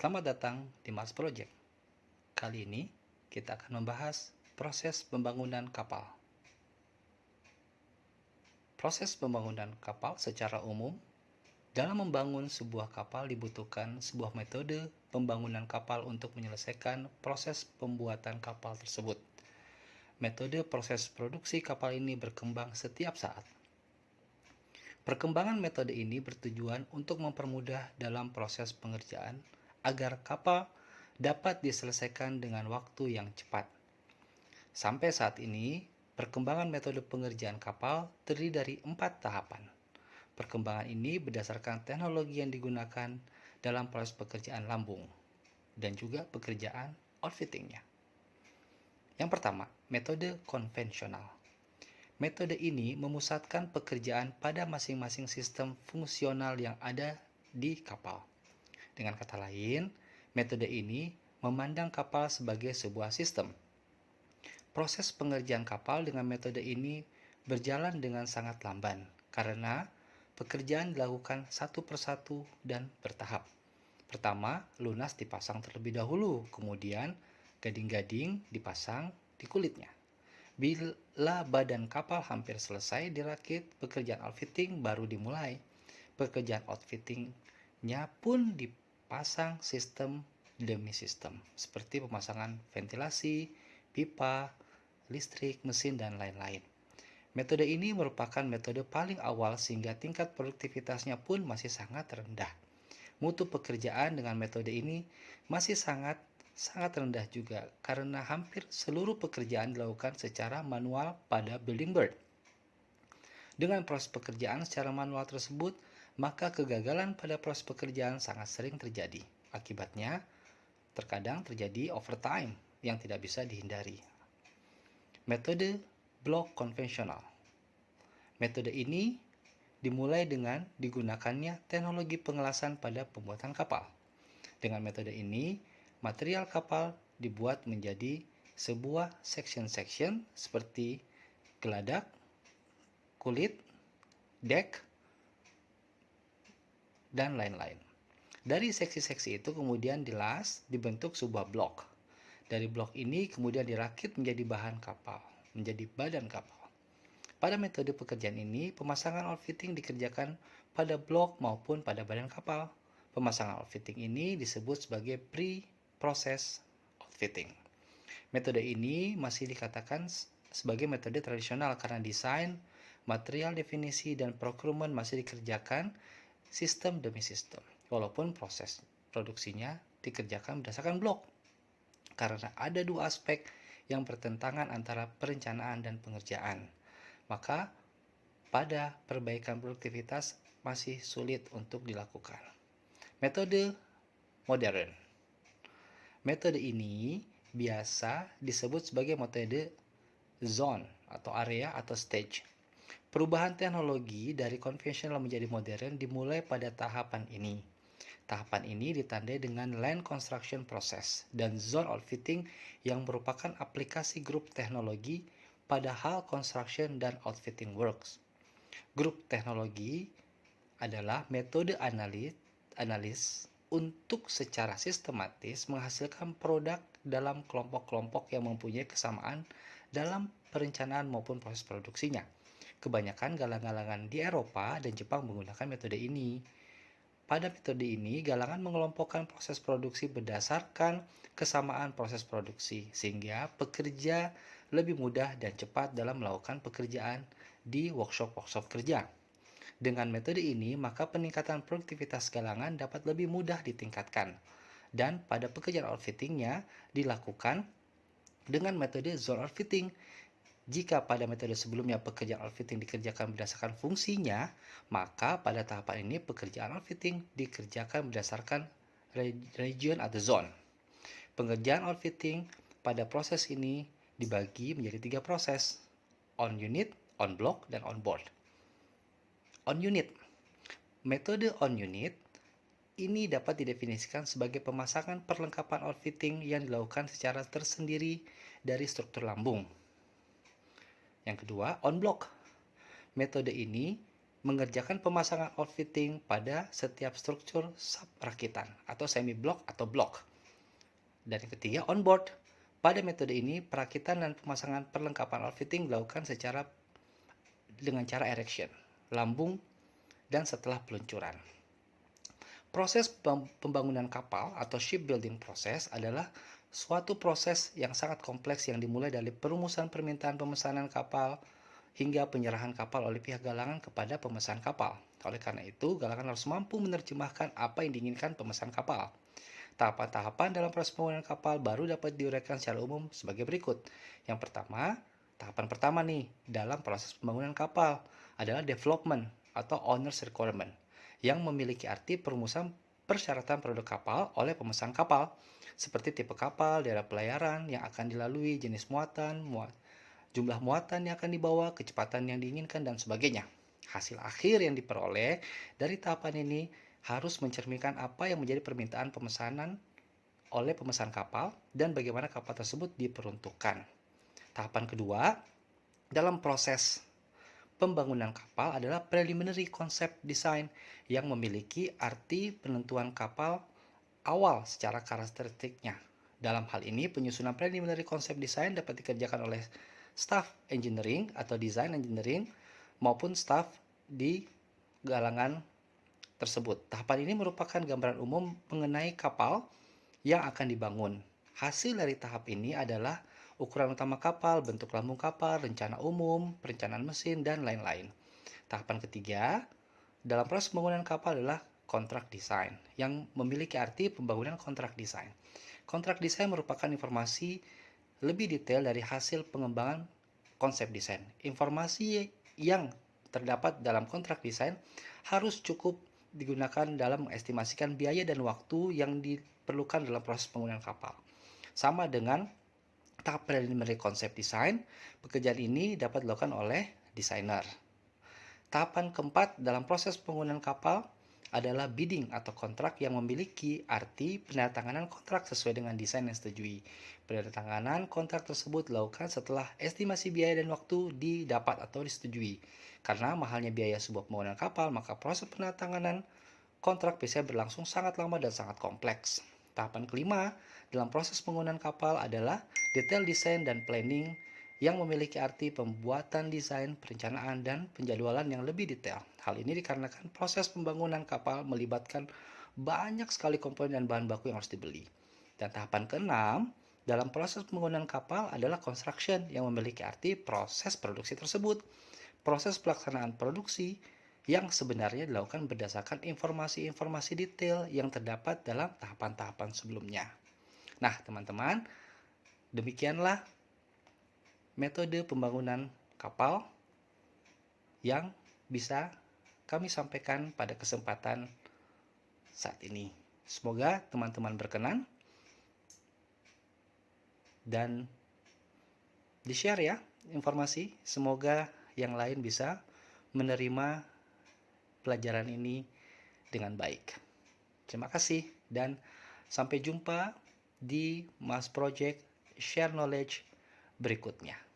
Selamat datang di Mars Project. Kali ini kita akan membahas proses pembangunan kapal. Proses pembangunan kapal secara umum, dalam membangun sebuah kapal dibutuhkan sebuah metode pembangunan kapal untuk menyelesaikan proses pembuatan kapal tersebut. Metode proses produksi kapal ini berkembang setiap saat. Perkembangan metode ini bertujuan untuk mempermudah dalam proses pengerjaan agar kapal dapat diselesaikan dengan waktu yang cepat. Sampai saat ini, perkembangan metode pengerjaan kapal terdiri dari 4 tahapan. Perkembangan ini berdasarkan teknologi yang digunakan dalam proses pekerjaan lambung dan juga pekerjaan outfittingnya. Yang pertama, metode konvensional. Metode ini memusatkan pekerjaan pada masing-masing sistem fungsional yang ada di kapal. Dengan kata lain, metode ini memandang kapal sebagai sebuah sistem. Proses pengerjaan kapal dengan metode ini berjalan dengan sangat lamban karena pekerjaan dilakukan satu persatu dan bertahap. Pertama, lunas dipasang terlebih dahulu, kemudian gading-gading dipasang di kulitnya. Bila badan kapal hampir selesai dirakit, pekerjaan outfitting baru dimulai. Pekerjaan outfittingnya pun dipasang sistem demi sistem, seperti pemasangan ventilasi, pipa, listrik, mesin, dan lain-lain. Metode ini merupakan metode paling awal sehingga tingkat produktivitasnya pun masih sangat rendah. Mutu pekerjaan dengan metode ini masih sangat rendah juga karena hampir seluruh pekerjaan dilakukan secara manual pada Building Bird. Dengan proses pekerjaan secara manual tersebut, maka kegagalan pada proses pekerjaan sangat sering terjadi. Akibatnya, terkadang terjadi overtime yang tidak bisa dihindari. Metode blok konvensional. Metode ini dimulai dengan digunakannya teknologi pengelasan pada pembuatan kapal. Dengan metode ini, material kapal dibuat menjadi sebuah section-section seperti geladak, kulit, dek, dan lain-lain. Dari seksi-seksi itu kemudian dilas, dibentuk sebuah blok. Dari blok ini kemudian dirakit menjadi bahan kapal, menjadi badan kapal. Pada metode pekerjaan ini, pemasangan outfitting dikerjakan pada blok maupun pada badan kapal. Pemasangan outfitting ini disebut sebagai pre-process outfitting. Metode ini masih dikatakan sebagai metode tradisional karena desain, material definisi, dan procurement masih dikerjakan sistem demi sistem. Walaupun proses produksinya dikerjakan berdasarkan blok. Karena ada dua aspek yang bertentangan antara perencanaan dan pengerjaan. Maka pada perbaikan produktivitas masih sulit untuk dilakukan. Metode modern. Metode ini biasa disebut sebagai metode zone atau area atau stage. Perubahan teknologi dari konvensional menjadi modern dimulai pada tahapan ini. Tahapan ini ditandai dengan land construction process dan zone outfitting yang merupakan aplikasi grup teknologi pada hal construction dan outfitting works. Grup teknologi adalah metode analis untuk secara sistematis menghasilkan produk dalam kelompok-kelompok yang mempunyai kesamaan dalam perencanaan maupun proses produksinya. Kebanyakan galang-galangan di Eropa dan Jepang menggunakan metode ini. Pada metode ini, galangan mengelompokkan proses produksi berdasarkan kesamaan proses produksi, sehingga pekerja lebih mudah dan cepat dalam melakukan pekerjaan di workshop-workshop kerja. Dengan metode ini, maka peningkatan produktivitas galangan dapat lebih mudah ditingkatkan. Dan pada pekerjaan outfittingnya dilakukan dengan metode zone outfitting. Jika pada metode sebelumnya pekerjaan outfitting dikerjakan berdasarkan fungsinya, maka pada tahapan ini pekerjaan outfitting dikerjakan berdasarkan region atau zone. Pengerjaan outfitting pada proses ini dibagi menjadi 3 proses: on unit, on block, dan on board. On unit. Metode on unit ini dapat didefinisikan sebagai pemasangan perlengkapan outfitting yang dilakukan secara tersendiri dari struktur lambung. Yang kedua, on block. Metode ini mengerjakan pemasangan outfitting pada setiap struktur sub-rakitan atau semi-block atau blok. Dan yang ketiga, onboard. Pada metode ini, perakitan dan pemasangan perlengkapan outfitting dilakukan dengan cara erection, lambung, dan setelah peluncuran. Proses pembangunan kapal atau shipbuilding process adalah suatu proses yang sangat kompleks yang dimulai dari perumusan permintaan pemesanan kapal hingga penyerahan kapal oleh pihak galangan kepada pemesan kapal. Oleh karena itu, galangan harus mampu menerjemahkan apa yang diinginkan pemesan kapal. Tahapan-tahapan dalam proses pembangunan kapal baru dapat diuraikan secara umum sebagai berikut. Yang pertama, tahapan pertama nih dalam proses pembangunan kapal adalah development atau owner's requirement yang memiliki arti perumusan persyaratan produk kapal oleh pemesan kapal seperti tipe kapal, daerah pelayaran yang akan dilalui, jenis muatan, jumlah muatan yang akan dibawa, kecepatan yang diinginkan, dan sebagainya. Hasil akhir yang diperoleh dari tahapan ini harus mencerminkan apa yang menjadi permintaan pemesanan oleh pemesan kapal dan bagaimana kapal tersebut diperuntukkan. Tahapan kedua dalam proses pembangunan kapal adalah preliminary concept design yang memiliki arti penentuan kapal awal secara karakteristiknya. Dalam hal ini, penyusunan preliminary concept design dapat dikerjakan oleh staff engineering atau design engineering maupun staff di galangan tersebut. Tahapan ini merupakan gambaran umum mengenai kapal yang akan dibangun. Hasil dari tahap ini adalah ukuran utama kapal, bentuk lambung kapal, rencana umum, perencanaan mesin, dan lain-lain. Tahapan ketiga dalam proses pembangunan kapal adalah kontrak desain yang memiliki arti pembangunan kontrak desain. Kontrak desain merupakan informasi lebih detail dari hasil pengembangan konsep desain. Informasi yang terdapat dalam kontrak desain harus cukup digunakan dalam mengestimasikan biaya dan waktu yang diperlukan dalam proses pembangunan kapal. Sama dengan tahap preliminary concept design, pekerjaan ini dapat dilakukan oleh desainer. Tahapan keempat dalam proses pembangunan kapal adalah bidding atau kontrak yang memiliki arti penandatanganan kontrak sesuai dengan desain yang disetujui. Penandatanganan kontrak tersebut dilakukan setelah estimasi biaya dan waktu didapat atau disetujui. Karena mahalnya biaya sebuah pembangunan kapal, maka proses penandatanganan kontrak biasanya berlangsung sangat lama dan sangat kompleks. Tahapan kelima dalam proses pembangunan kapal adalah detail desain dan planning yang memiliki arti pembuatan desain, perencanaan, dan penjadwalan yang lebih detail. Hal ini dikarenakan proses pembangunan kapal melibatkan banyak sekali komponen dan bahan baku yang harus dibeli. Dan tahapan keenam dalam proses pembangunan kapal adalah construction yang memiliki arti proses produksi tersebut. Proses pelaksanaan produksi yang sebenarnya dilakukan berdasarkan informasi-informasi detail yang terdapat dalam tahapan-tahapan sebelumnya. Nah, teman-teman, demikianlah metode pembangunan kapal yang bisa kami sampaikan pada kesempatan saat ini. Semoga teman-teman berkenan dan di-share ya informasi. Semoga yang lain bisa menerima pelajaran ini dengan baik. Terima kasih dan sampai jumpa di Mas Project Share Knowledge berikutnya.